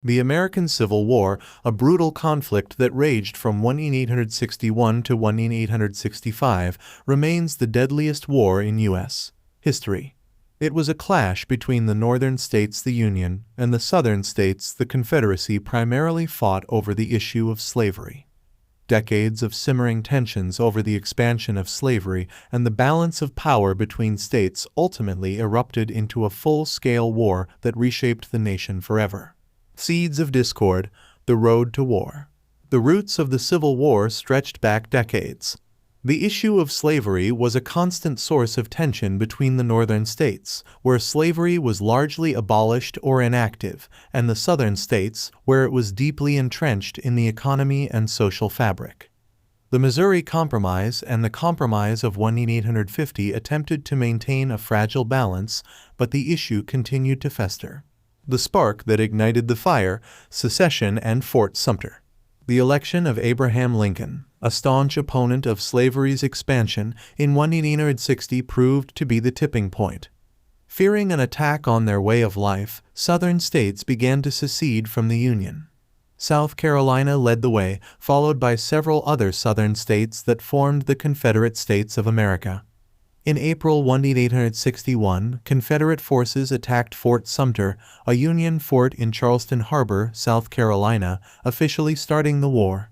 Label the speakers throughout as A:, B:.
A: The American Civil War, a brutal conflict that raged from 1861 to 1865, remains the deadliest war in U.S. history. It was a clash between the northern states, the Union, and the southern states, the Confederacy, primarily fought over the issue of slavery. Decades of simmering tensions over the expansion of slavery and the balance of power between states ultimately erupted into a full-scale war that reshaped the nation forever. Seeds of discord, the road to war. The roots of the Civil War stretched back decades. The issue of slavery was a constant source of tension between the northern states, where slavery was largely abolished or inactive, and the southern states, where it was deeply entrenched in the economy and social fabric. The Missouri Compromise and the Compromise of 1850 attempted to maintain a fragile balance, but the issue continued to fester. The spark that ignited the fire: secession and Fort Sumter. The election of Abraham Lincoln, a staunch opponent of slavery's expansion, in 1860 proved to be the tipping point. Fearing an attack on their way of life, Southern states began to secede from the Union. South Carolina led the way, followed by several other Southern states that formed the Confederate States of America. In April 1861, Confederate forces attacked Fort Sumter, a Union fort in Charleston Harbor, South Carolina, officially starting the war.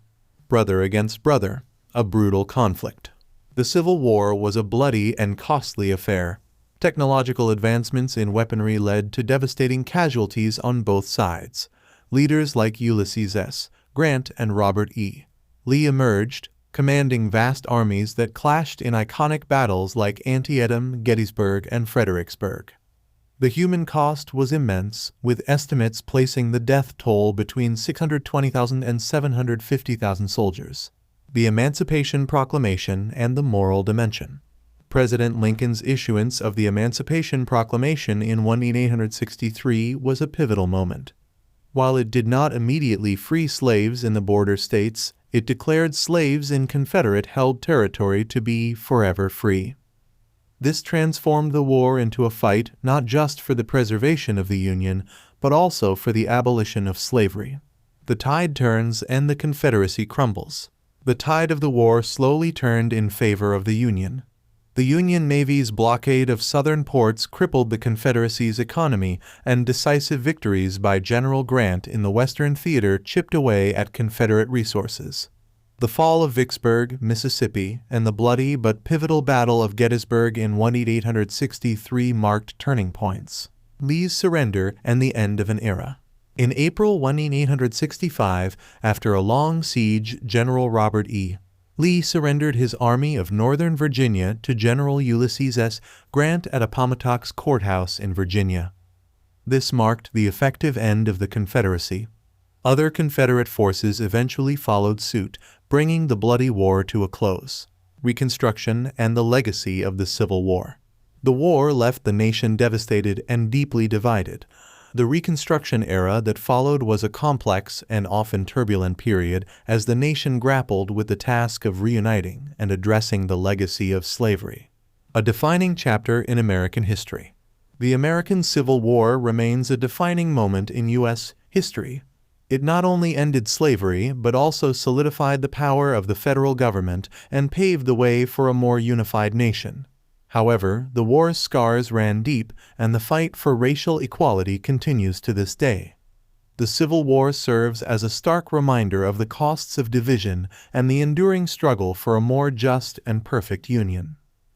A: Brother against brother, a brutal conflict. The Civil War was a bloody and costly affair. Technological advancements in weaponry led to devastating casualties on both sides. Leaders like Ulysses S. Grant and Robert E. Lee emerged, commanding vast armies that clashed in iconic battles like Antietam, Gettysburg, and Fredericksburg. The human cost was immense, with estimates placing the death toll between 620,000 and 750,000 soldiers. The Emancipation Proclamation and the moral dimension. President Lincoln's issuance of the Emancipation Proclamation in 1863 was a pivotal moment. While it did not immediately free slaves in the border states, it declared slaves in Confederate-held territory to be forever free. This transformed the war into a fight not just for the preservation of the Union, but also for the abolition of slavery. The tide turns and the Confederacy crumbles. The tide of the war slowly turned in favor of the Union. The Union Navy's blockade of southern ports crippled the Confederacy's economy, and decisive victories by General Grant in the Western Theater chipped away at Confederate resources. The fall of Vicksburg, Mississippi, and the bloody but pivotal Battle of Gettysburg in 1863 marked turning points. Lee's surrender and the end of an era. In April 1865, after a long siege, General Robert E. Lee surrendered his Army of Northern Virginia to General Ulysses S. Grant at Appomattox Courthouse in Virginia. This marked the effective end of the Confederacy. Other Confederate forces eventually followed suit, bringing the bloody war to a close. Reconstruction and the legacy of the Civil War. The war left the nation devastated and deeply divided. The Reconstruction era that followed was a complex and often turbulent period as the nation grappled with the task of reuniting and addressing the legacy of slavery. A defining chapter in American history. The American Civil War remains a defining moment in U.S. history. It not only ended slavery, but also solidified the power of the federal government and paved the way for a more unified nation. However, the war's scars ran deep, and the fight for racial equality continues to this day. The Civil War serves as a stark reminder of the costs of division and the enduring struggle for a more just and perfect union.